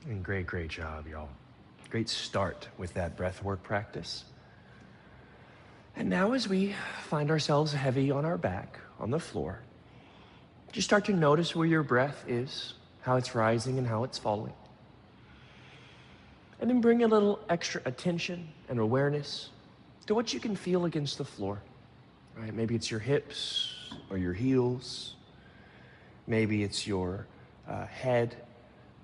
And great job, y'all. Great start with that breath work practice. And now as we find ourselves heavy on our back, on the floor, just start to notice where your breath is, how it's rising and how it's falling. And then bring a little extra attention and awareness to what you can feel against the floor. Right? Maybe it's your hips or your heels. Maybe it's your head,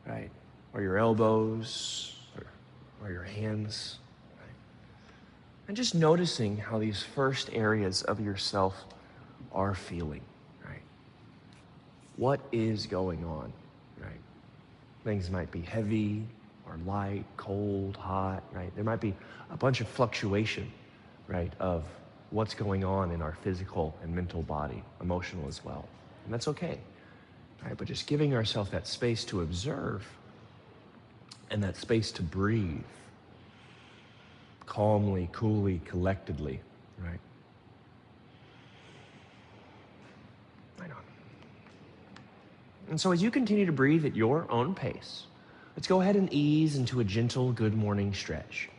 right? Or your elbows or your hands. Right? And just noticing how these first areas of yourself are feeling, right? What is going on, right? Things might be heavy or light, cold, hot, right? There might be a bunch of fluctuation, right, of what's going on in our physical and mental body, emotional as well. And that's okay, right? But just giving ourselves that space to observe and that space to breathe calmly, coolly, collectedly, right? Right on. And so as you continue to breathe at your own pace, let's go ahead and ease into a gentle good morning stretch,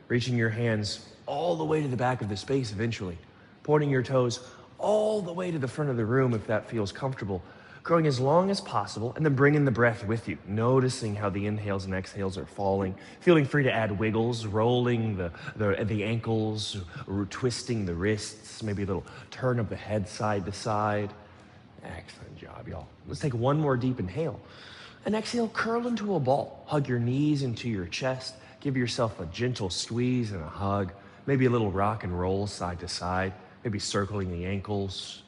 reaching your hands all the way to the back of the space eventually, pointing your toes all the way to the front of the room if that feels comfortable, growing as long as possible, and then bringing the breath with you, noticing how the inhales and exhales are falling, feeling free to add wiggles, rolling the ankles, twisting the wrists, maybe a little turn of the head side to side. Excellent job, y'all. Let's take one more deep inhale. And exhale, curl into a ball. Hug your knees into your chest. Give yourself a gentle squeeze and a hug. Maybe a little rock and roll side to side. Maybe circling the ankles.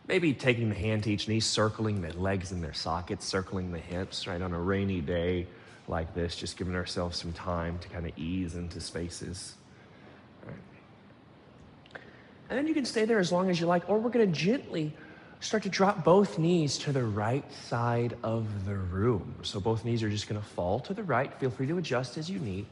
Maybe taking the hand to each knee, circling the legs in their sockets, circling the hips, right? On a rainy day like this, just giving ourselves some time to kind of ease into spaces. Right. And then you can stay there as long as you like, or we're going to gently start to drop both knees to the right side of the room. So both knees are just going to fall to the right. Feel free to adjust as you need.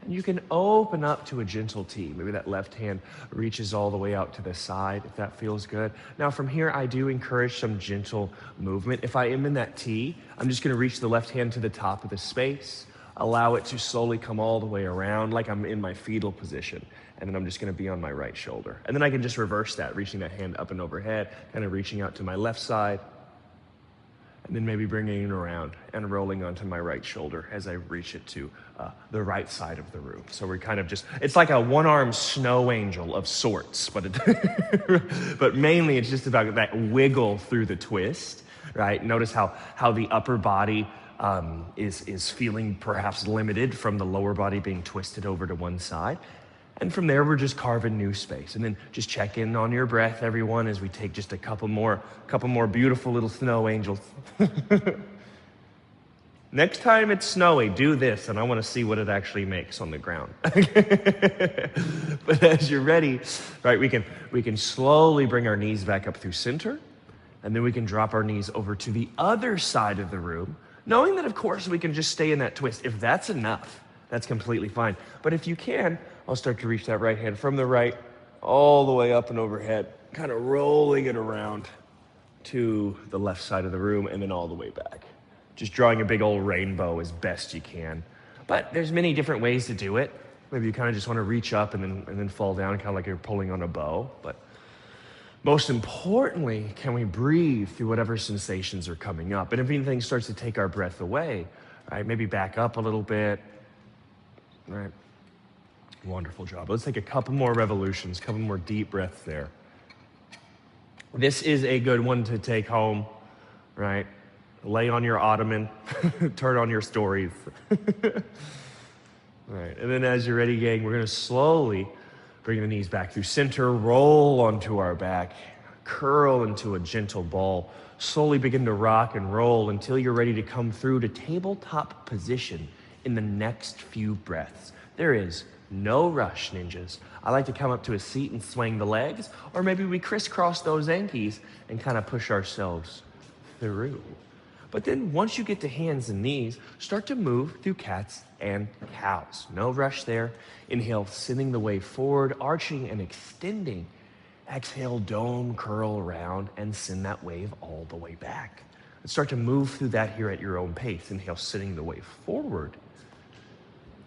And you can open up to a gentle T. Maybe that left hand reaches all the way out to the side, if that feels good. Now from here, I do encourage some gentle movement. If I am in that T, I'm just going to reach the left hand to the top of the space, allow it to slowly come all the way around like I'm in my fetal position. And then I'm just going to be on my right shoulder. And then I can just reverse that, reaching that hand up and overhead, kind of reaching out to my left side, and then maybe bringing it around and rolling onto my right shoulder as I reach it to the right side of the room. So we're kind of just, it's like a one-armed snow angel of sorts, but but mainly it's just about that wiggle through the twist, right? Notice how the upper body is feeling perhaps limited from the lower body being twisted over to one side. And from there, we're just carving new space. And then just check in on your breath, everyone, as we take just a couple more beautiful little snow angels. Next time it's snowy, do this, and I want to see what it actually makes on the ground. But as you're ready, right, we can slowly bring our knees back up through center, and then we can drop our knees over to the other side of the room, knowing that, of course, we can just stay in that twist. If that's enough, that's completely fine. But if you can, I'll start to reach that right hand from the right all the way up and overhead, kind of rolling it around to the left side of the room and then all the way back. Just drawing a big old rainbow as best you can. But there's many different ways to do it. Maybe you kind of just want to reach up and then fall down, kind of like you're pulling on a bow. But most importantly, can we breathe through whatever sensations are coming up? And if anything starts to take our breath away, right, maybe back up a little bit, right? Wonderful job. Let's take a couple more revolutions, couple more deep breaths there. This is a good one to take home, right? Lay on your ottoman, turn on your stories. Right, and then as you're ready, gang, we're going to slowly bring the knees back through center, roll onto our back, curl into a gentle ball, slowly begin to rock and roll until you're ready to come through to tabletop position in the next few breaths. There is no rush, ninjas. I like to come up to a seat and swing the legs, or maybe we crisscross those ankles and kind of push ourselves through. But then once you get to hands and knees, start to move through cats and cows. No rush there. Inhale, sending the way forward, arching and extending. Exhale, dome, curl around, and send that wave all the way back. And start to move through that here at your own pace. Inhale, sending the wave forward.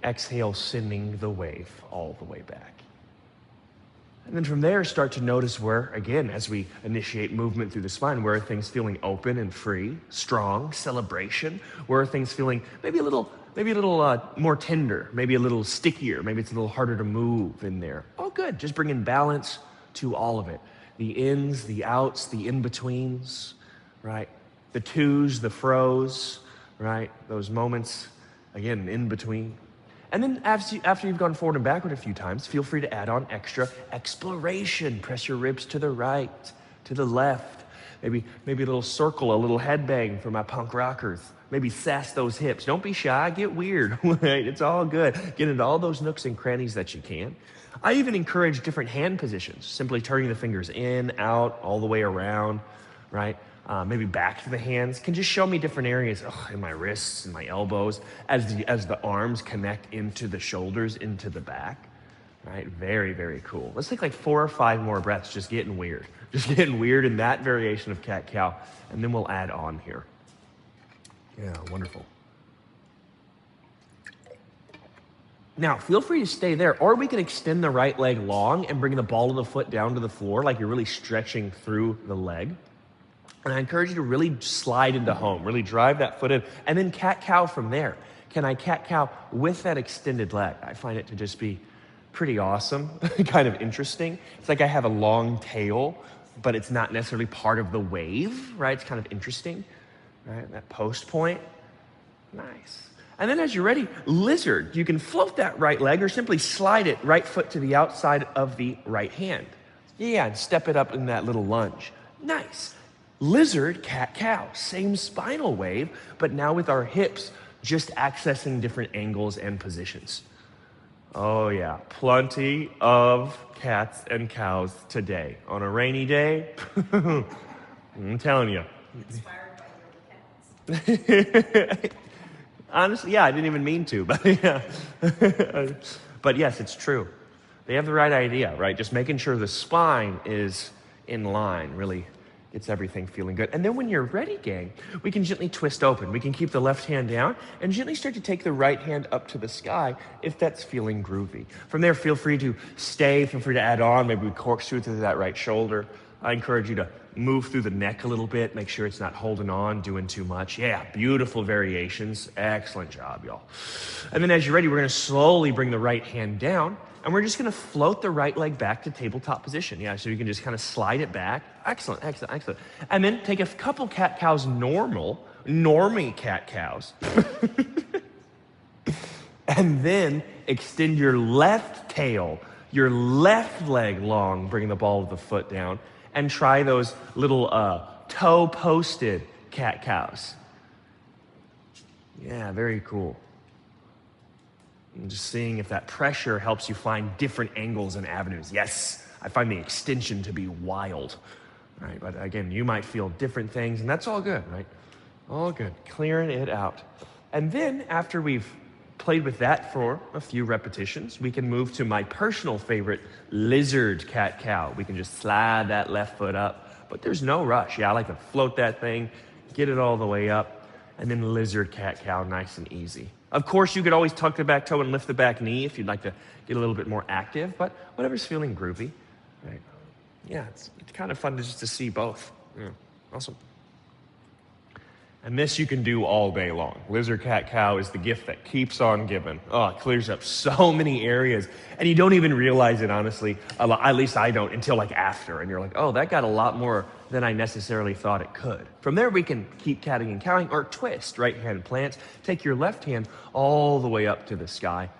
Exhale, sending the wave all the way back. And then from there, start to notice where, again, as we initiate movement through the spine, where are things feeling open and free, strong, celebration? Where are things feeling maybe a little more tender, maybe a little stickier, maybe it's a little harder to move in there. Oh, good. Just bringing balance to all of it. The ins, the outs, the in-betweens, right? The twos, the fros, right? Those moments, again, in between. And then after you've gone forward and backward a few times, feel free to add on extra exploration. Press your ribs to the right, to the left. Maybe a little circle, a little headbang for my punk rockers. Maybe sass those hips. Don't be shy, get weird. Right? It's all good. Get into all those nooks and crannies that you can. I even encourage different hand positions, simply turning the fingers in, out, all the way around, right? Maybe back to the hands, can just show me different areas in my wrists and my elbows as the arms connect into the shoulders, into the back, right? Very, very cool. Let's take like 4 or 5 more breaths, just getting weird. Just getting weird in that variation of cat-cow, and then we'll add on here. Yeah, wonderful. Now, feel free to stay there, or we can extend the right leg long and bring the ball of the foot down to the floor like you're really stretching through the leg. And I encourage you to really slide into home, really drive that foot in, and then cat-cow from there. Can I cat-cow with that extended leg? I find it to just be pretty awesome, kind of interesting. It's like I have a long tail, but it's not necessarily part of the wave, right? It's kind of interesting, right? That post point, nice. And then as you're ready, lizard. You can float that right leg or simply slide it right foot to the outside of the right hand. Yeah, and step it up in that little lunge. Nice. Lizard, cat-cow, same spinal wave, but now with our hips just accessing different angles and positions. Oh yeah, plenty of cats and cows today. On a rainy day, I'm telling you. Inspired by your cats. Honestly, yeah, I didn't even mean to, but yeah. But yes, it's true. They have the right idea, right? Just making sure the spine is in line really gets everything feeling good. And then when you're ready, gang, we can gently twist open. We can keep the left hand down and gently start to take the right hand up to the sky if that's feeling groovy. From there, feel free to stay, feel free to add on. Maybe we corkscrew through that right shoulder. I encourage you to move through the neck a little bit, make sure it's not holding on, doing too much. Yeah, beautiful variations. Excellent job, y'all. And then as you're ready, we're gonna slowly bring the right hand down, and we're just gonna float the right leg back to tabletop position. Yeah, so you can just kind of slide it back. Excellent, excellent, excellent. And then take a couple cat-cows normie cat-cows. And then extend your left tail, your left leg long, bring the ball of the foot down, and try those little toe-posted cat-cows. Yeah, very cool. And just seeing if that pressure helps you find different angles and avenues. Yes, I find the extension to be wild. Right, but again, you might feel different things, and that's all good, right? All good, clearing it out. And then after we've played with that for a few repetitions, we can move to my personal favorite, lizard cat-cow. We can just slide that left foot up, but there's no rush. Yeah, I like to float that thing, get it all the way up, and then lizard cat-cow, nice and easy. Of course, you could always tuck the back toe and lift the back knee if you'd like to get a little bit more active, but whatever's feeling groovy, right? Yeah, it's kind of fun just to see both. Yeah, awesome. And this you can do all day long. Lizard cat-cow is the gift that keeps on giving. Oh, it clears up so many areas. And you don't even realize it, honestly. At least I don't until like after. And you're like, oh, that got a lot more than I necessarily thought it could. From there, we can keep catting and cowing or twist. Right hand plants. Take your left hand all the way up to the sky.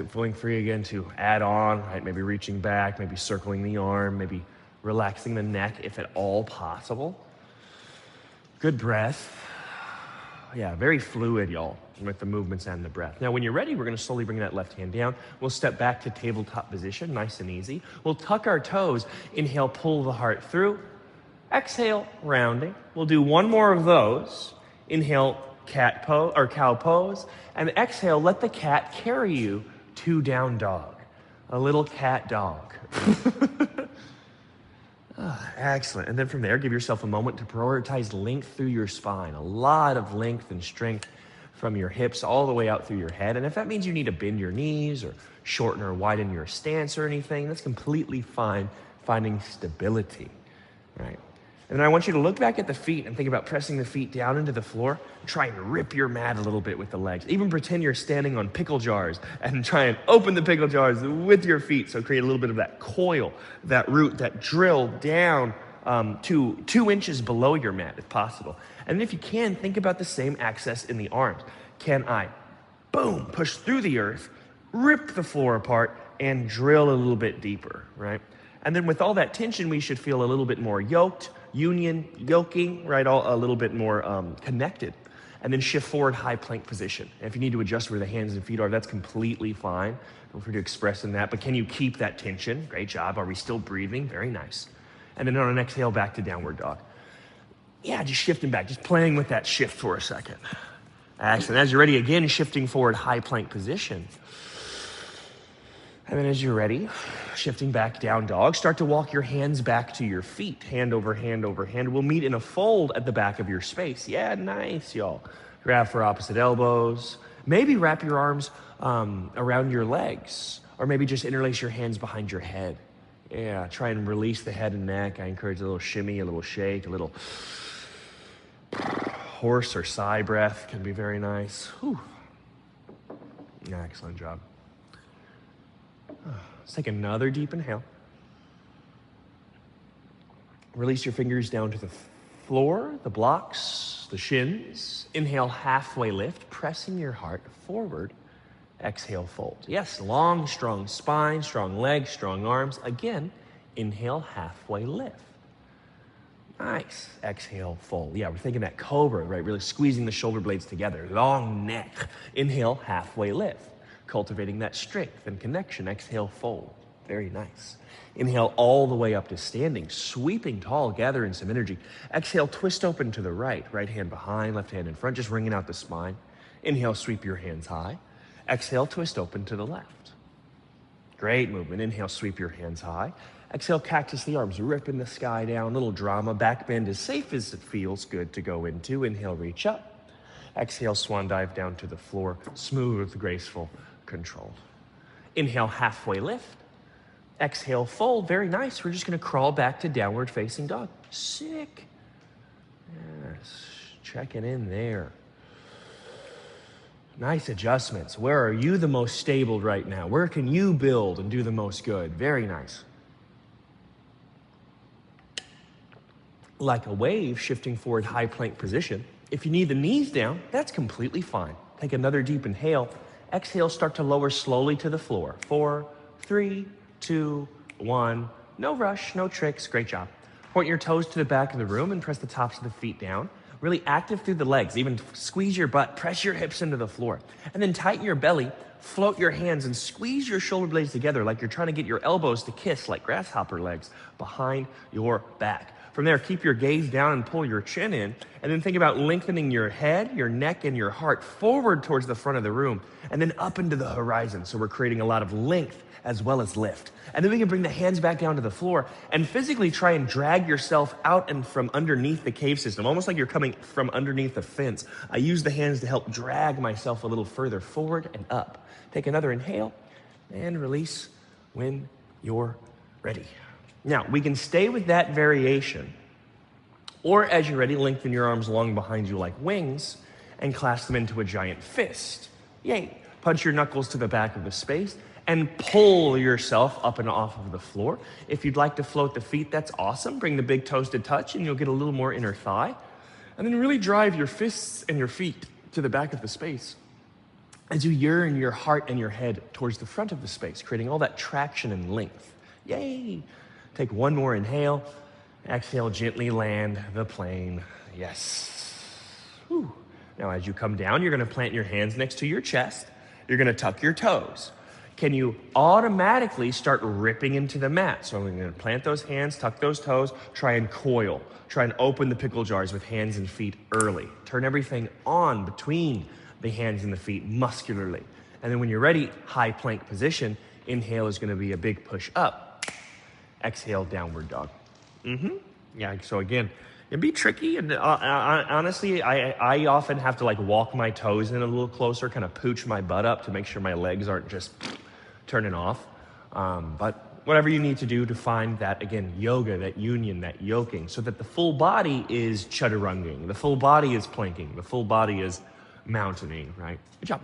Feeling free again to add on, right? Maybe reaching back, maybe circling the arm, maybe relaxing the neck if at all possible. Good breath. Yeah, very fluid, y'all, with the movements and the breath. Now, when you're ready, we're going to slowly bring that left hand down. We'll step back to tabletop position, nice and easy. We'll tuck our toes. Inhale, pull the heart through. Exhale, rounding. We'll do one more of those. Inhale, cat pose or cow pose. And exhale, let the cat carry you to down dog. A little cat dog. Excellent. And then from there, give yourself a moment to prioritize length through your spine. A lot of length and strength from your hips all the way out through your head. And if that means you need to bend your knees or shorten or widen your stance or anything, that's completely fine. Finding stability, right? And then I want you to look back at the feet and think about pressing the feet down into the floor. Try and rip your mat a little bit with the legs. Even pretend you're standing on pickle jars and try and open the pickle jars with your feet. So create a little bit of that coil, that root, that drill down to 2 inches below your mat if possible. And if you can, think about the same access in the arms. Can I, boom, push through the earth, rip the floor apart, and drill a little bit deeper, right? And then with all that tension, we should feel a little bit more yoked, yoking, right? A little bit more connected. And then shift forward, high plank position. And if you need to adjust where the hands and feet are, that's completely fine. Don't forget to express in that. But can you keep that tension? Great job. Are we still breathing? Very nice. And then on an exhale, back to downward dog. Yeah, just shifting back, just playing with that shift for a second. Excellent. As you're ready, again, shifting forward, high plank position. And then as you're ready, shifting back down dog, start to walk your hands back to your feet, hand over hand over hand. We'll meet in a fold at the back of your space. Yeah, nice, y'all. Grab for opposite elbows. Maybe wrap your arms around your legs, or maybe just interlace your hands behind your head. Yeah, try and release the head and neck. I encourage a little shimmy, a little shake, a little horse or sigh breath can be very nice. Whew. Yeah, excellent job. Let's take another deep inhale. Release your fingers down to the floor, the blocks, the shins. Inhale, halfway lift, pressing your heart forward. Exhale, fold. Yes, long, strong spine, strong legs, strong arms. Again, inhale, halfway lift. Nice. Exhale, fold. Yeah, we're thinking that cobra, right? Really squeezing the shoulder blades together. Long neck. Inhale, halfway lift. Cultivating that strength and connection. Exhale, fold. Very nice. Inhale all the way up to standing, sweeping tall, gathering some energy. Exhale, twist open to the right. Right hand behind, left hand in front, just wringing out the spine. Inhale, sweep your hands high. Exhale, twist open to the left. Great movement. Inhale, sweep your hands high. Exhale, cactus the arms, ripping the sky down. Little drama. Back bend as safe as it feels good to go into. Inhale, reach up. Exhale, swan dive down to the floor. Smooth, graceful, controlled. Inhale, halfway lift. Exhale, fold. Very nice. We're just going to crawl back to downward facing dog. Sick. Yes. Checking in there. Nice adjustments. Where are you the most stable right now? Where can you build and do the most good? Very nice. Like a wave, shifting forward, high plank position. If you need the knees down, that's completely fine. Take another deep inhale. Exhale, start to lower slowly to the floor. 4, 3, 2, 1. No rush, no tricks. Great job. Point your toes to the back of the room and press the tops of the feet down. Really active through the legs. Even squeeze your butt, press your hips into the floor. And then tighten your belly, float your hands, and squeeze your shoulder blades together like you're trying to get your elbows to kiss like grasshopper legs behind your back. From there, keep your gaze down and pull your chin in. And then think about lengthening your head, your neck, and your heart forward towards the front of the room. And then up into the horizon. So we're creating a lot of length as well as lift. And then we can bring the hands back down to the floor and physically try and drag yourself out and from underneath the cave system, almost like you're coming from underneath a fence. I use the hands to help drag myself a little further forward and up. Take another inhale and release when you're ready. Now, we can stay with that variation, or as you're ready, lengthen your arms long behind you like wings and clasp them into a giant fist. Yay. Punch your knuckles to the back of the space and pull yourself up and off of the floor. If you'd like to float the feet, that's awesome. Bring the big toes to touch and you'll get a little more inner thigh. And then really drive your fists and your feet to the back of the space as you yearn your heart and your head towards the front of the space, creating all that traction and length. Yay. Take one more inhale. Exhale, gently land the plane. Yes. Whew. Now, as you come down, you're going to plant your hands next to your chest. You're going to tuck your toes. Can you automatically start ripping into the mat? So I'm going to plant those hands, tuck those toes, try and coil. Try and open the pickle jars with hands and feet early. Turn everything on between the hands and the feet muscularly. And then when you're ready, high plank position. Inhale is going to be a big push up. Exhale, downward dog. Yeah, so again, it'd be tricky, and honestly, I often have to like walk my toes in a little closer, kind of pooch my butt up to make sure my legs aren't just turning off. But whatever you need to do to find that, again, yoga, that union, that yoking, so that the full body is chaturanging, the full body is planking, the full body is mountaining, right? Good job.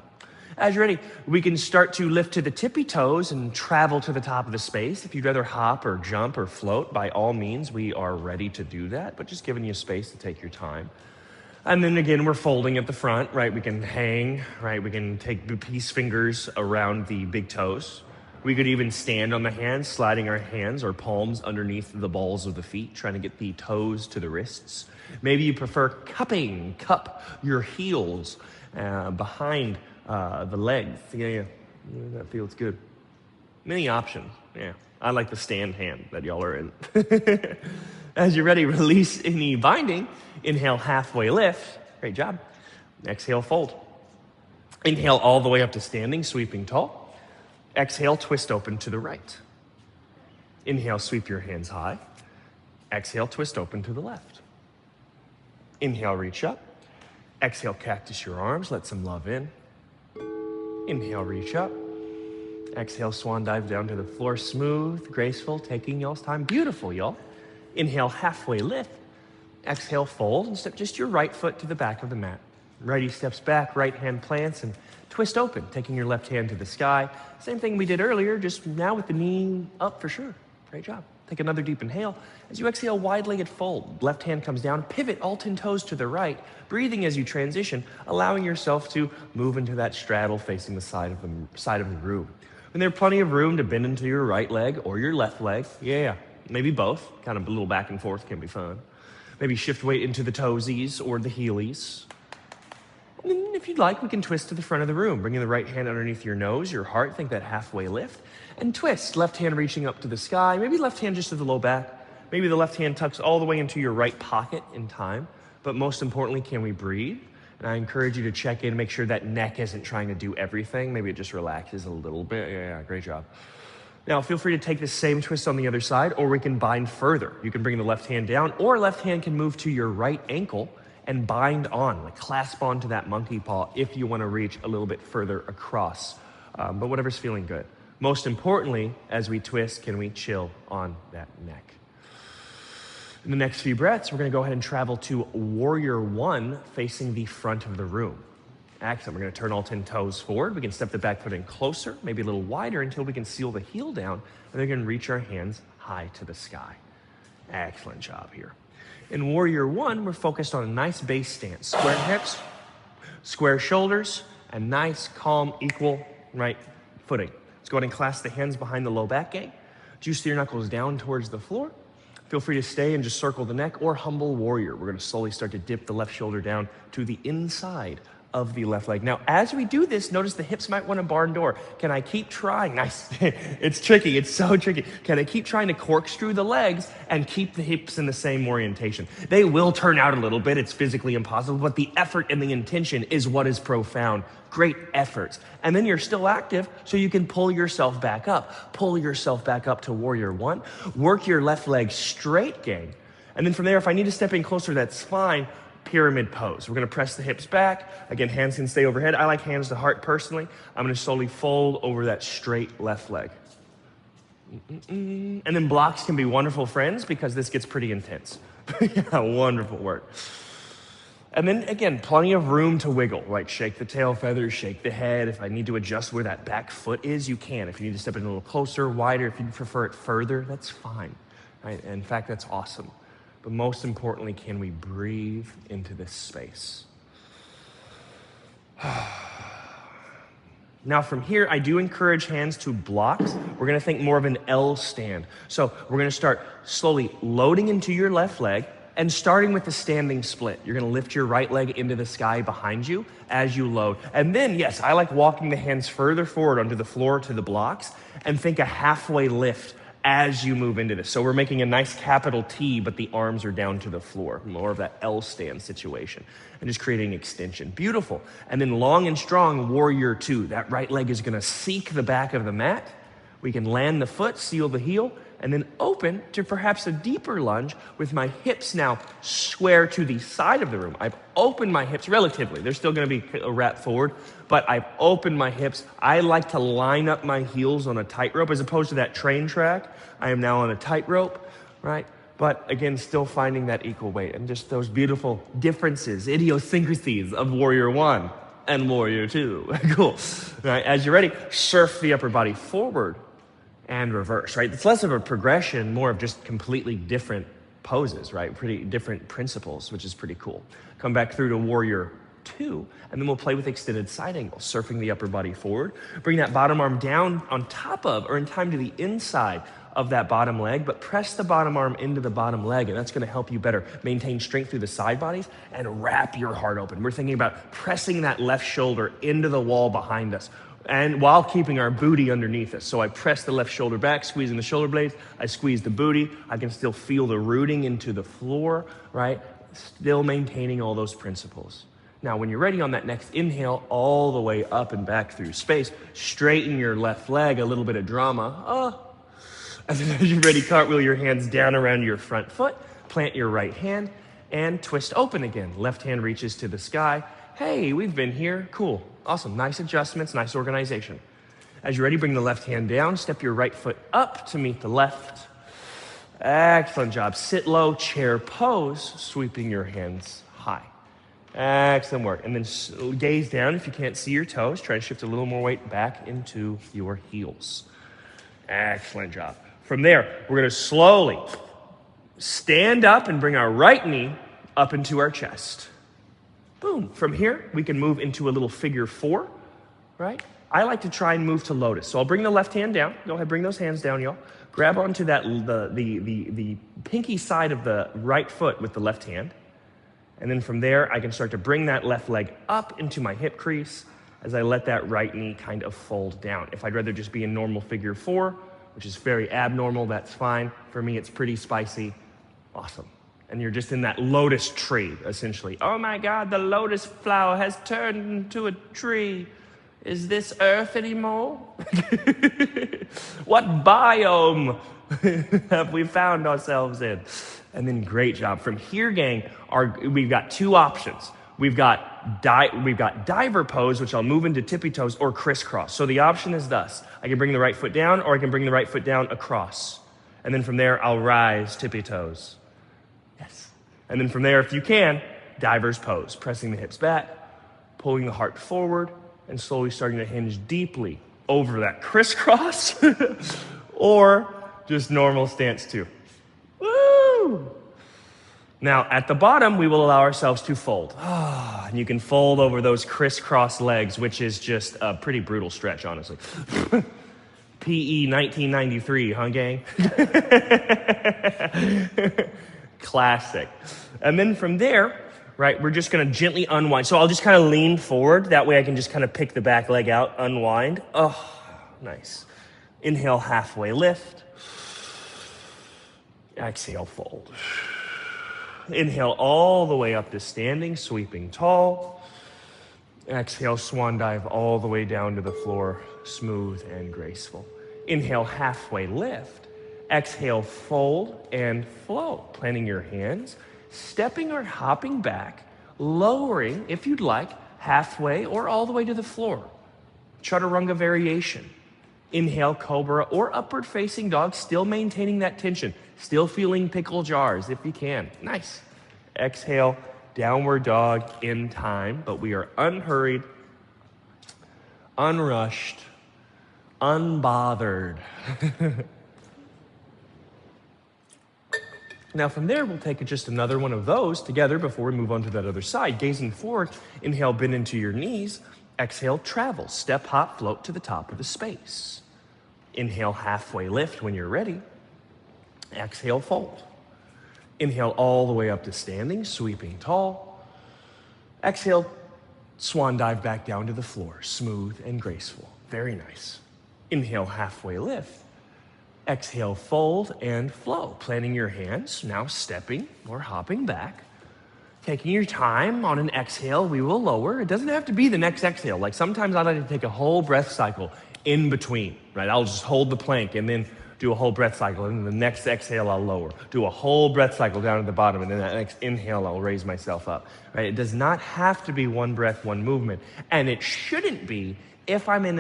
As you're ready, we can start to lift to the tippy toes and travel to the top of the space. If you'd rather hop or jump or float, by all means, we are ready to do that, but just giving you space to take your time. And then again, we're folding at the front, right? We can hang, right? We can take the peace fingers around the big toes. We could even stand on the hands, sliding our hands or palms underneath the balls of the feet, trying to get the toes to the wrists. Maybe you prefer cupping, cup your heels behind the legs. Yeah, that feels good. Many options. Yeah, I like the stand hand that y'all are in. As you're ready, release any binding. Inhale, halfway lift. Great job. Exhale, fold. Inhale all the way up to standing, sweeping tall. Exhale, twist open to the right. Inhale, sweep your hands high. Exhale, twist open to the left. Inhale, reach up. Exhale, cactus your arms, let some love in. Inhale, reach up. Exhale, swan dive down to the floor, smooth, graceful, taking y'all's time. Beautiful, y'all. Inhale, halfway lift. Exhale, fold, and step just your right foot to the back of the mat. Righty steps back, right hand plants, and twist open, taking your left hand to the sky. Same thing we did earlier, just now with the knee up for sure. Great job. Take another deep inhale. As you exhale, wide-legged fold. Left hand comes down, pivot all 10 toes to the right, breathing as you transition, allowing yourself to move into that straddle facing the side of the room. And there's plenty of room to bend into your right leg or your left leg. Yeah, maybe both. Kind of a little back and forth can be fun. Maybe shift weight into the toesies or the heelies. And then if you'd like, we can twist to the front of the room, bringing the right hand underneath your nose, your heart, think that halfway lift, and twist, left hand reaching up to the sky, maybe left hand just to the low back, maybe the left hand tucks all the way into your right pocket in time, but most importantly, can we breathe? And I encourage you to check in, make sure that neck isn't trying to do everything, maybe it just relaxes a little bit. Yeah, great job. Now, feel free to take the same twist on the other side, or we can bind further. You can bring the left hand down, or left hand can move to your right ankle, and bind on, like clasp onto that monkey paw if you want to reach a little bit further across, but whatever's feeling good. Most importantly, as we twist, can we chill on that neck? In the next few breaths, we're going to go ahead and travel to Warrior One, facing the front of the room. Excellent. We're going to turn all 10 toes forward. We can step the back foot in closer, maybe a little wider until we can seal the heel down, and then we can reach our hands high to the sky. Excellent job here. In Warrior One, we're focused on a nice base stance. Square hips, square shoulders, and nice, calm, equal right footing. Let's go ahead and clasp the hands behind the low back gang. Juice your knuckles down towards the floor. Feel free to stay and just circle the neck or humble warrior. We're going to slowly start to dip the left shoulder down to the inside of the left leg. Now, as we do this, notice the hips might want a barn door. Can I keep trying? Nice. It's tricky. It's so tricky. Can I keep trying to corkscrew the legs and keep the hips in the same orientation? They will turn out a little bit. It's physically impossible, but the effort and the intention is what is profound. Great efforts. And then you're still active, so you can pull yourself back up. Pull yourself back up to Warrior One. Work your left leg straight, gang. And then from there, if I need to step in closer, that's fine. Pyramid pose. We're going to press the hips back. Again, hands can stay overhead. I like hands to heart personally. I'm going to slowly fold over that straight left leg. And then blocks can be wonderful friends because this gets pretty intense. Yeah, wonderful work. And then again, plenty of room to wiggle, like shake the tail feathers, shake the head. If I need to adjust where that back foot is, you can. If you need to step in a little closer, wider, if you prefer it further, that's fine. Right? In fact, that's awesome. But most importantly, can we breathe into this space? Now from here, I do encourage hands to blocks. We're going to think more of an L stand. So we're going to start slowly loading into your left leg and starting with the standing split. You're going to lift your right leg into the sky behind you as you load. And then, yes, I like walking the hands further forward onto the floor to the blocks and think a halfway lift as you move into this. So we're making a nice capital T, but the arms are down to the floor. More of that L stand situation. And just creating extension. Beautiful. And then long and strong, Warrior Two. That right leg is going to seek the back of the mat. We can land the foot, seal the heel, and then open to perhaps a deeper lunge with my hips now square to the side of the room. I've opened my hips relatively. They're still going to be a wrap forward, but I've opened my hips. I like to line up my heels on a tightrope as opposed to that train track. I am now on a tightrope, right? But again, still finding that equal weight and just those beautiful differences, idiosyncrasies of Warrior One and Warrior Two. Cool. Right, as you're ready, surf the upper body forward and reverse, right? It's less of a progression, more of just completely different poses, right? Pretty different principles, which is pretty cool. Come back through to Warrior Two, and then we'll play with extended side angles, surfing the upper body forward. Bring that bottom arm down on top of or in time to the inside of that bottom leg, but press the bottom arm into the bottom leg, and that's going to help you better maintain strength through the side bodies and wrap your heart open. We're thinking about pressing that left shoulder into the wall behind us, and while keeping our booty underneath us. So I press the left shoulder back, squeezing the shoulder blades. I squeeze the booty. I can still feel the rooting into the floor, right? Still maintaining all those principles. Now, when you're ready on that next inhale, all the way up and back through space, straighten your left leg, a little bit of drama. And then as you're ready, cartwheel your hands down around your front foot, plant your right hand, and twist open again. Left hand reaches to the sky. Hey, we've been here. Cool. Awesome. Nice adjustments, nice organization. As you're ready, bring the left hand down, step your right foot up to meet the left. Excellent job. Sit low, chair pose, sweeping your hands high. Excellent work. And then gaze down if you can't see your toes. Try to shift a little more weight back into your heels. Excellent job. From there, we're going to slowly stand up and bring our right knee up into our chest. Boom. From here, we can move into a little figure four, right? I like to try and move to lotus. So I'll bring the left hand down. Go ahead, bring those hands down, y'all. Grab onto that the pinky side of the right foot with the left hand. And then from there, I can start to bring that left leg up into my hip crease as I let that right knee kind of fold down. If I'd rather just be in normal figure four, which is very abnormal, that's fine. For me, it's pretty spicy. Awesome. And you're just in that lotus tree, essentially. Oh my God, the lotus flower has turned into a tree. Is this Earth anymore? What biome have we found ourselves in? And then great job. From here, gang, we've got two options. We've got diver pose, which I'll move into tippy toes, or crisscross. So the option is thus. I can bring the right foot down, or I can bring the right foot down across. And then from there, I'll rise tippy toes. Yes. And then from there, if you can, diver's pose, pressing the hips back, pulling the heart forward, and slowly starting to hinge deeply over that crisscross, or just normal stance two. Woo! Now, at the bottom, we will allow ourselves to fold. And you can fold over those crisscross legs, which is just a pretty brutal stretch, honestly. PE 1993, huh, gang? Classic. And then from there, right, we're just going to gently unwind. So I'll just kind of lean forward. That way I can just kind of pick the back leg out, unwind. Oh, nice. Inhale, halfway lift. Exhale, fold. Inhale all the way up to standing, sweeping tall. Exhale, swan dive all the way down to the floor, smooth and graceful. Inhale, halfway lift. Exhale, fold and flow. Planting your hands, stepping or hopping back, lowering, if you'd like, halfway or all the way to the floor. Chaturanga variation. Inhale, cobra or upward facing dog, still maintaining that tension. Still feeling pickle jars if you can. Nice. Exhale, downward dog in time, but we are unhurried, unrushed, unbothered. Now from there, we'll take just another one of those together before we move on to that other side. Gazing forward, inhale, bend into your knees. Exhale, travel, step, hop, float to the top of the space. Inhale, halfway lift when you're ready. Exhale, fold. Inhale all the way up to standing, sweeping tall. Exhale, swan dive back down to the floor, smooth and graceful. Very nice. Inhale, halfway lift. Exhale, fold and flow. Planting your hands, now stepping or hopping back. Taking your time on an exhale, we will lower. It doesn't have to be the next exhale. Like sometimes I like to take a whole breath cycle in between, right? I'll just hold the plank and then Do a whole breath cycle, and then the next exhale I'll lower. Do a whole breath cycle down at the bottom, and then that next inhale I'll raise myself up. Right? It does not have to be one breath, one movement, and it shouldn't be if I'm in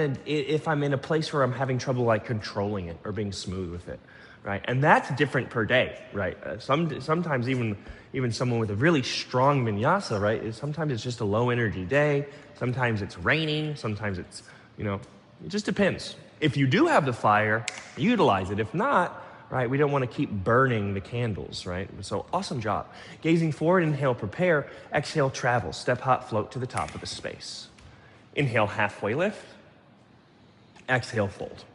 a place where I'm having trouble like controlling it or being smooth with it. Right? And that's different per day. Right? Sometimes even someone with a really strong vinyasa, right? Sometimes it's just a low energy day. Sometimes it's raining. Sometimes it's, it just depends. If you do have the fire, utilize it. If not, right, we don't want to keep burning the candles, right? So awesome job. Gazing forward, inhale, prepare. Exhale, travel. Step, hop, float to the top of the space. Inhale, halfway lift. Exhale, fold.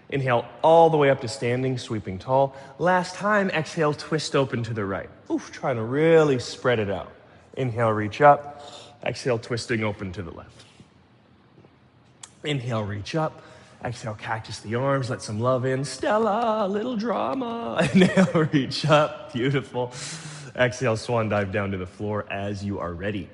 Inhale all the way up to standing, sweeping tall. Last time, exhale, twist open to the right. Oof, trying to really spread it out. Inhale, reach up. Exhale, twisting open to the left. Inhale, reach up. Exhale, cactus the arms, let some love in. Stella, little drama. Inhale, reach up, beautiful. Exhale, swan dive down to the floor as you are ready.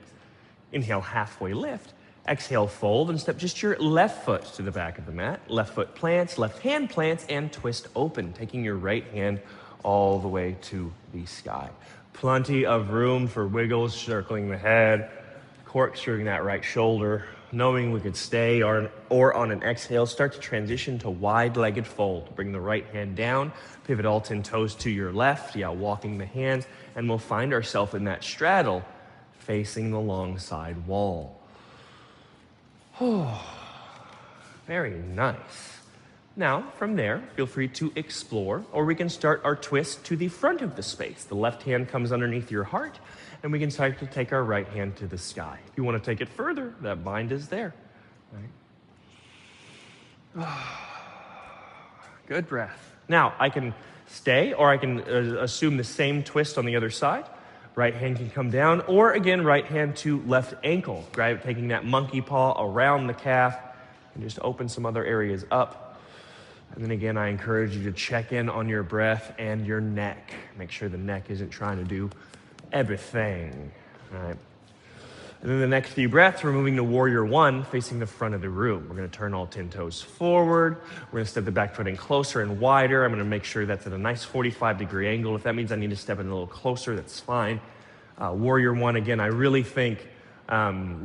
Inhale, halfway lift. Exhale, fold and step just your left foot to the back of the mat. Left foot plants, left hand plants, and twist open, taking your right hand all the way to the sky. Plenty of room for wiggles, circling the head, corkscrewing that right shoulder, knowing we could stay or on an exhale, start to transition to wide-legged fold. Bring the right hand down, pivot all 10 toes to your left, walking the hands, and we'll find ourselves in that straddle facing the long side wall. Oh, very nice. Now, from there, feel free to explore, or we can start our twist to the front of the space. The left hand comes underneath your heart, and we can start to take our right hand to the sky. If you want to take it further, that bind is there. Right? Good breath. Now, I can stay, or I can assume the same twist on the other side. Right hand can come down, or again, right hand to left ankle. Right? Taking that monkey paw around the calf, and just open some other areas up. And then again, I encourage you to check in on your breath and your neck. Make sure the neck isn't trying to do everything. All right. And then the next few breaths, we're moving to Warrior One, facing the front of the room. We're going to turn all 10 toes forward. We're going to step the back foot in closer and wider. I'm going to make sure that's at a nice 45-degree angle. If that means I need to step in a little closer, that's fine. Warrior One, again, I really think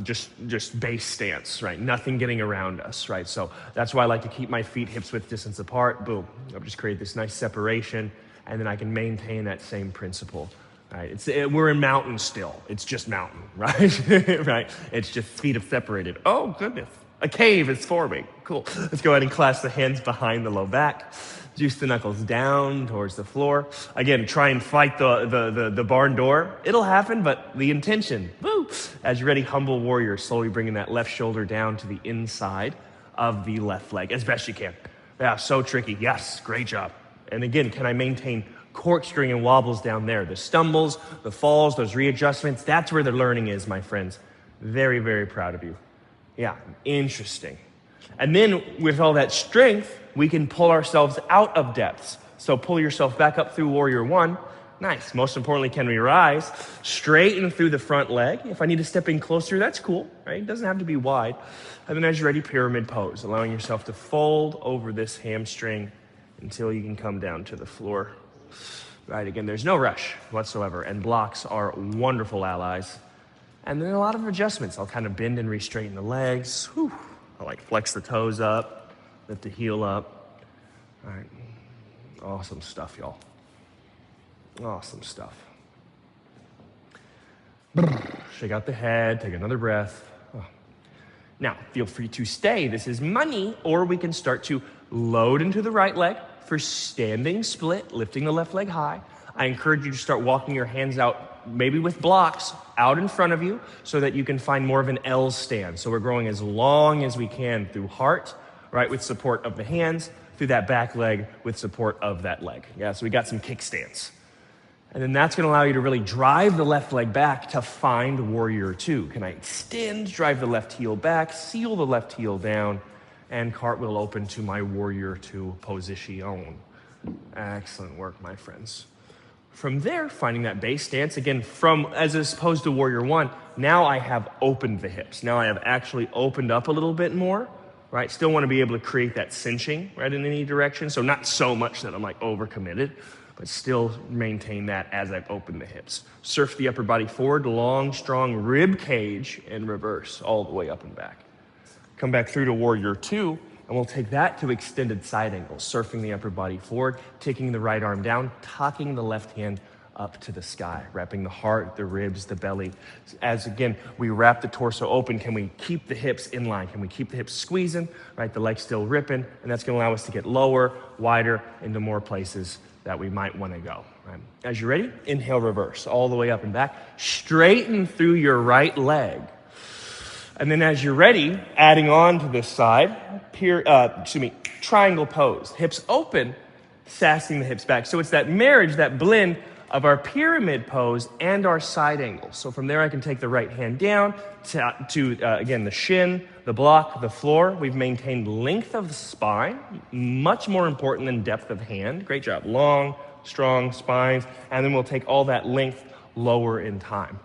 just base stance, right? Nothing getting around us, right? So that's why I like to keep my feet hips width distance apart. Boom. I'll just create this nice separation, and then I can maintain that same principle. Right? We're in mountain still. It's just mountain, right? Right? It's just feet have separated. Oh, goodness. A cave is forming. Cool. Let's go ahead and clasp the hands behind the low back. Juice the knuckles down towards the floor. Again, try and fight the barn door. It'll happen, but the intention. Woo! As you're ready, humble warrior. Slowly bringing that left shoulder down to the inside of the left leg as best you can. Yeah, so tricky. Yes, great job. And again, can I maintain corkscrewing and wobbles down there? The stumbles, the falls, those readjustments, that's where the learning is, my friends. Very, very proud of you. Yeah, interesting. And then with all that strength, we can pull ourselves out of depths. So pull yourself back up through Warrior One. Nice. Most importantly, can we rise? Straighten through the front leg. If I need to step in closer, that's cool, right? It doesn't have to be wide. And then as you're ready, pyramid pose, allowing yourself to fold over this hamstring until you can come down to the floor. Right, again, there's no rush whatsoever, and blocks are wonderful allies. And then a lot of adjustments. I'll kind of bend and re-straighten the legs. Whew. I'll like flex the toes up, lift the heel up. All right, awesome stuff, y'all. Awesome stuff. Shake out the head, take another breath. Oh. Now, feel free to stay. This is money, or we can start to load into the right leg for standing split, lifting the left leg high. I encourage you to start walking your hands out, maybe with blocks, out in front of you so that you can find more of an L stand. So we're growing as long as we can through heart, right, with support of the hands, through that back leg with support of that leg. Yeah, so we got some kickstands. And then that's going to allow you to really drive the left leg back to find Warrior Two. Can I extend, drive the left heel back, seal the left heel down, and cartwheel open to my Warrior Two position. Excellent work, my friends. From there, finding that base stance, again, as opposed to Warrior One, now I have opened the hips. Now I have actually opened up a little bit more, right? Still want to be able to create that cinching, right, in any direction. So not so much that I'm like overcommitted, but still maintain that as I've opened the hips. Surf the upper body forward, long, strong rib cage, and reverse all the way up and back. Come back through to warrior two, and we'll take that to extended side angle, surfing the upper body forward, taking the right arm down, tucking the left hand up to the sky, wrapping the heart, the ribs, the belly. As again, we wrap the torso open, can we keep the hips in line? Can we keep the hips squeezing, right? The legs still ripping, and that's gonna allow us to get lower, wider, into more places that we might wanna go, right? As you're ready, inhale, reverse, all the way up and back. Straighten through your right leg. And then as you're ready, adding on to this side, triangle pose. Hips open, sassing the hips back. So it's that marriage, that blend of our pyramid pose and our side angle. So from there, I can take the right hand down to again, the shin, the block, the floor. We've maintained length of the spine, much more important than depth of hand. Great job. Long, strong spines. And then we'll take all that length lower in time.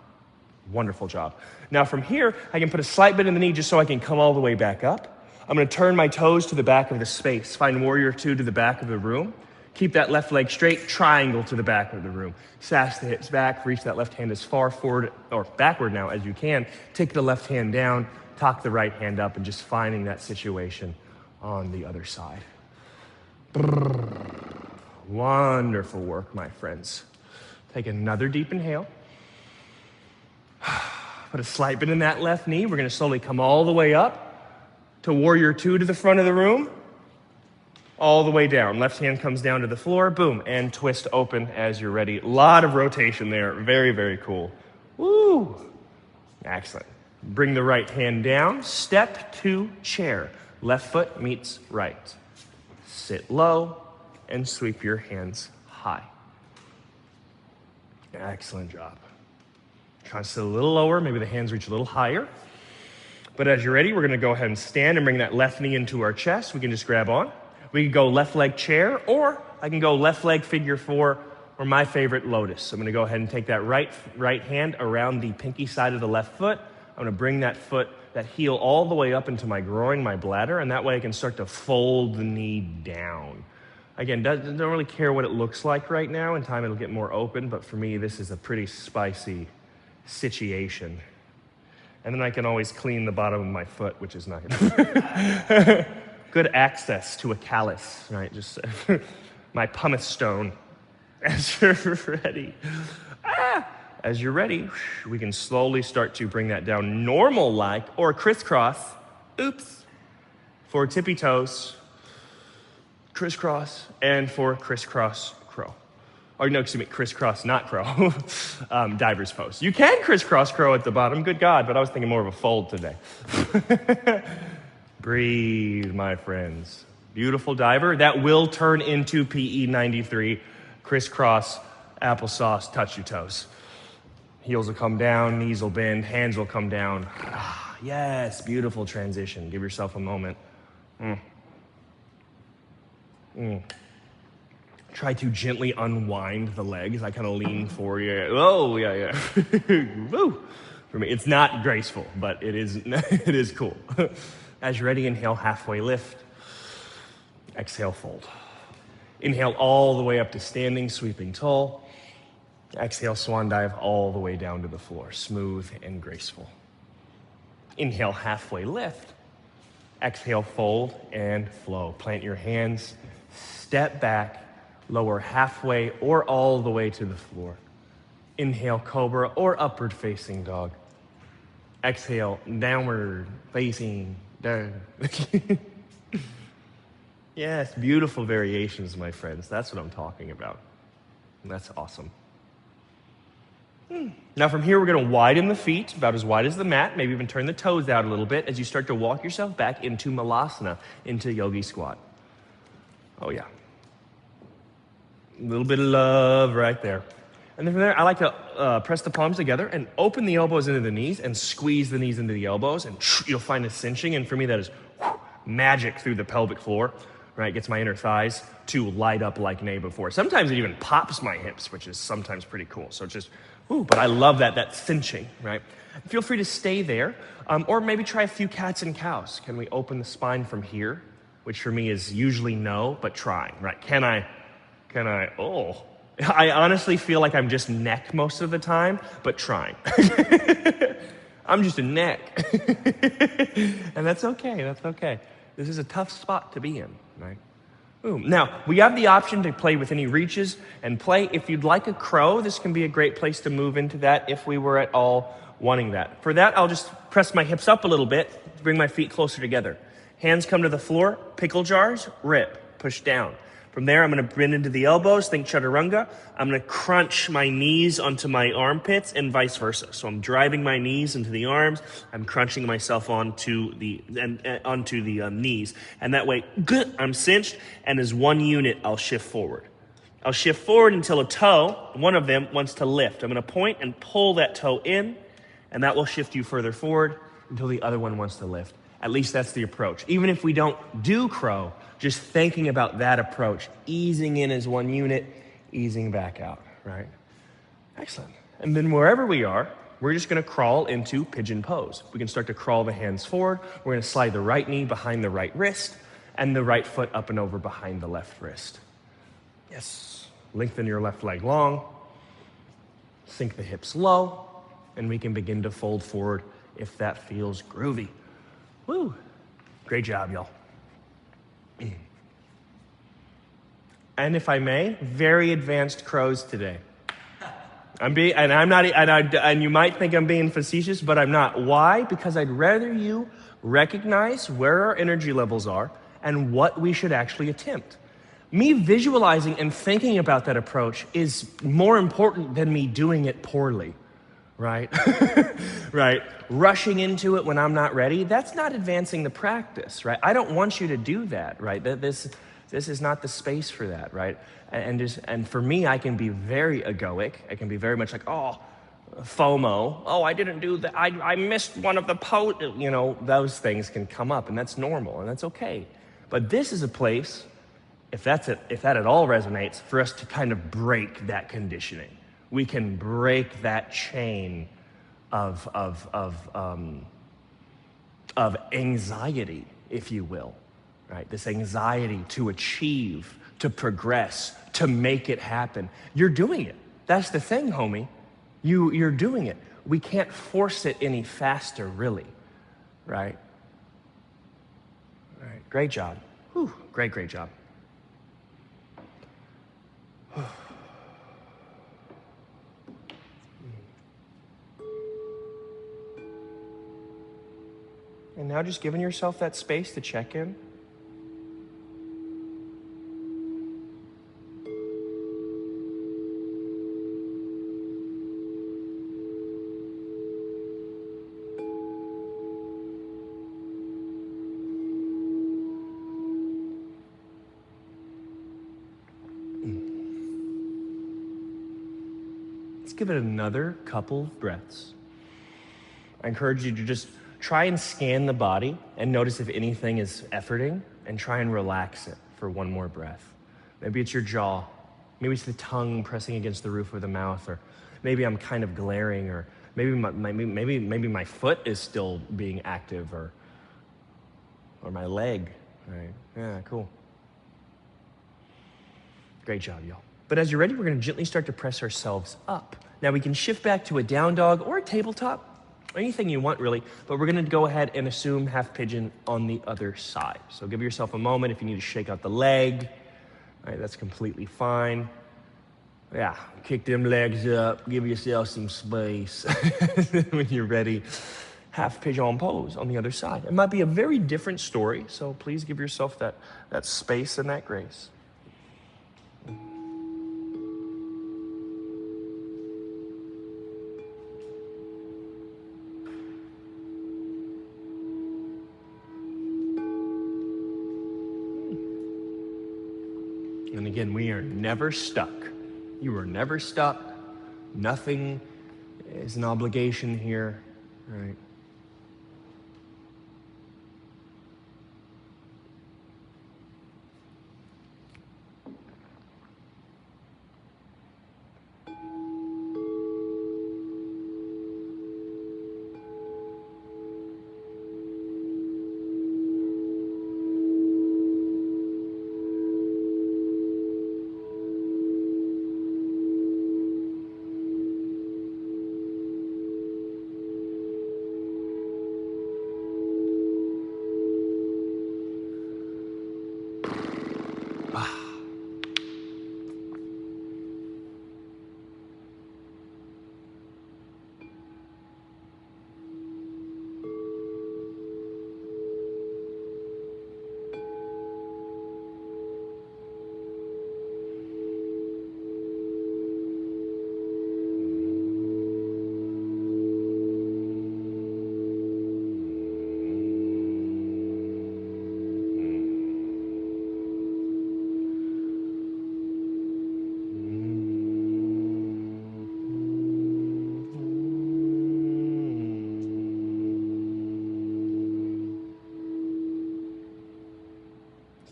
Wonderful job. Now from here, I can put a slight bend in the knee just so I can come all the way back up. I'm gonna turn my toes to the back of the space. Find warrior two to the back of the room. Keep that left leg straight, triangle to the back of the room. Sass the hips back, reach that left hand as far forward or backward now as you can. Take the left hand down, tuck the right hand up, and just finding that situation on the other side. Wonderful work, my friends. Take another deep inhale. Put a slight bend in that left knee. We're gonna slowly come all the way up to warrior two to the front of the room. All the way down. Left hand comes down to the floor, boom, and twist open as you're ready. A lot of rotation there. Very, very cool. Woo! Excellent. Bring the right hand down. Step to chair. Left foot meets right. Sit low and sweep your hands high. Excellent job. Try to sit a little lower. Maybe the hands reach a little higher. But as you're ready, we're going to go ahead and stand and bring that left knee into our chest. We can just grab on. We can go left leg chair, or I can go left leg figure four, or my favorite, lotus. So I'm gonna go ahead and take that right hand around the pinky side of the left foot. I'm gonna bring that heel all the way up into my groin, my bladder, and that way I can start to fold the knee down. Again, don't really care what it looks like right now. In time it'll get more open, but for me, this is a pretty spicy situation. And then I can always clean the bottom of my foot, which is not good. Good access to a callus, right? Just my pumice stone. As you're ready. As you're ready, we can slowly start to bring that down normal-like or crisscross. Oops. For tippy toes, crisscross, and for crisscross crow. Or no, excuse me, crisscross, not crow. Diver's pose. You can crisscross crow at the bottom, good God, but I was thinking more of a fold today. Breathe, my friends. Beautiful diver. That will turn into PE 93. Crisscross, applesauce, touch your toes. Heels will come down, knees will bend, hands will come down. Yes, beautiful transition. Give yourself a moment. Try to gently unwind the legs. I kind of lean forward. Oh, yeah. Woo. For me, it's not graceful, but it is cool. As you're ready, inhale, halfway lift. Exhale, fold. Inhale all the way up to standing, sweeping tall. Exhale, swan dive all the way down to the floor, smooth and graceful. Inhale, halfway lift. Exhale, fold and flow. Plant your hands, step back, lower halfway or all the way to the floor. Inhale, cobra or upward facing dog. Exhale, downward facing dog. Yes, beautiful variations, my friends. That's what I'm talking about. And that's awesome. Now from here, we're going to widen the feet, about as wide as the mat, maybe even turn the toes out a little bit as you start to walk yourself back into Malasana, into Yogi Squat. Oh yeah. A little bit of love right there. And then from there, I like to press the palms together and open the elbows into the knees and squeeze the knees into the elbows, and you'll find a cinching. And for me, that is magic through the pelvic floor, right? Gets my inner thighs to light up like never before. Sometimes it even pops my hips, which is sometimes pretty cool. So just Ooh, but I love that cinching, right? Feel free to stay there, or maybe try a few cats and cows. Can we open the spine from here? Which for me is usually no, but trying, right? Can I, oh. I honestly feel like I'm just neck most of the time, but trying. I'm just a neck. And that's okay. This is a tough spot to be in, right? Boom. Now, we have the option to play with any reaches and play. If you'd like a crow, this can be a great place to move into that if we were at all wanting that. For that, I'll just press my hips up a little bit, bring my feet closer together. Hands come to the floor, pickle jars, rip, push down. From there, I'm going to bend into the elbows, think chaturanga. I'm going to crunch my knees onto my armpits and vice versa. So I'm driving my knees into the arms. I'm crunching myself onto the knees. And that way, I'm cinched, and as one unit, I'll shift forward. I'll shift forward until a toe, one of them, wants to lift. I'm going to point and pull that toe in, and that will shift you further forward until the other one wants to lift. At least that's the approach. Even if we don't do crow, just thinking about that approach, easing in as one unit, easing back out, right? Excellent. And then wherever we are, we're just going to crawl into pigeon pose. We can start to crawl the hands forward. We're going to slide the right knee behind the right wrist and the right foot up and over behind the left wrist. Yes. Lengthen your left leg long. Sink the hips low. And we can begin to fold forward if that feels groovy. Woo! Great job, y'all. And if I may, very advanced crows today. And you might think I'm being facetious, but I'm not. Why? Because I'd rather you recognize where our energy levels are and what we should actually attempt. Me visualizing and thinking about that approach is more important than me doing it poorly. Right? Right? Rushing into it when I'm not ready, that's not advancing the practice, right? I don't want you to do that, right? This is not the space for that, right? And for me, I can be very egoic. I can be very much like, oh, FOMO. Oh, I didn't do that. I missed one of the those things can come up, and that's normal, and that's okay. But this is a place, if that at all resonates, for us to kind of break that conditioning. We can break that chain of anxiety, if you will, right? This anxiety to achieve, to progress, to make it happen. You're doing it. That's the thing, homie. You're doing it. We can't force it any faster, really, right? All right, great job. Whew, great job. And now just giving yourself that space to check in. Let's give it another couple of breaths. I encourage you to just try and scan the body and notice if anything is efforting and try and relax it for one more breath. Maybe it's your jaw. Maybe it's the tongue pressing against the roof of the mouth, or maybe I'm kind of glaring, or maybe my foot is still being active, or my leg. Right? Yeah, cool. Great job, y'all. But as you're ready, we're going to gently start to press ourselves up. Now we can shift back to a down dog or a tabletop. Anything you want, really, but we're going to go ahead and assume half pigeon on the other side. So give yourself a moment if you need to shake out the leg. All right, that's completely fine. Yeah, kick them legs up, give yourself some space. When you're ready, half pigeon pose on the other side. It might be a very different story, so please give yourself that space and that grace. And again, we are never stuck. You are never stuck. Nothing is an obligation here, right?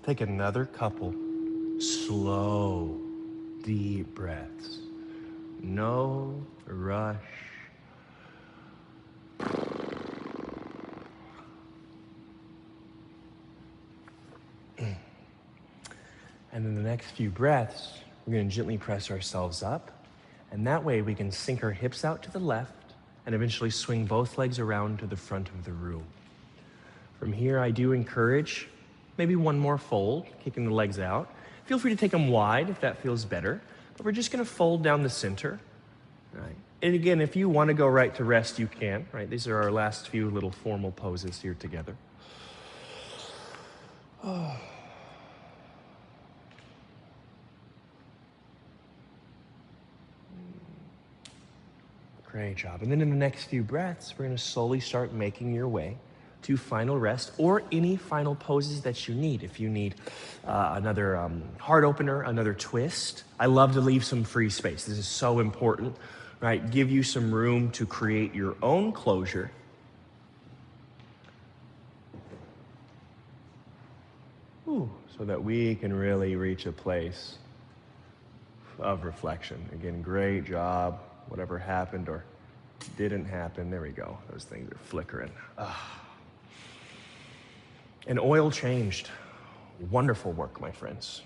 Take another couple slow, deep breaths. No rush. And in the next few breaths, we're going to gently press ourselves up. And that way we can sink our hips out to the left and eventually swing both legs around to the front of the room. From here, I do encourage maybe one more fold, kicking the legs out. Feel free to take them wide if that feels better. But we're just going to fold down the center. Right. And again, if you want to go right to rest, you can. Right. These are our last few little formal poses here together. Oh. Great job. And then in the next few breaths, we're going to slowly start making your way to final rest or any final poses that you need. If you need another heart opener, another twist, I love to leave some free space. This is so important, right? Give you some room to create your own closure. Ooh, so that we can really reach a place of reflection. Again, great job. Whatever happened or didn't happen, there we go. Those things are flickering. And oil changed. Wonderful work, my friends.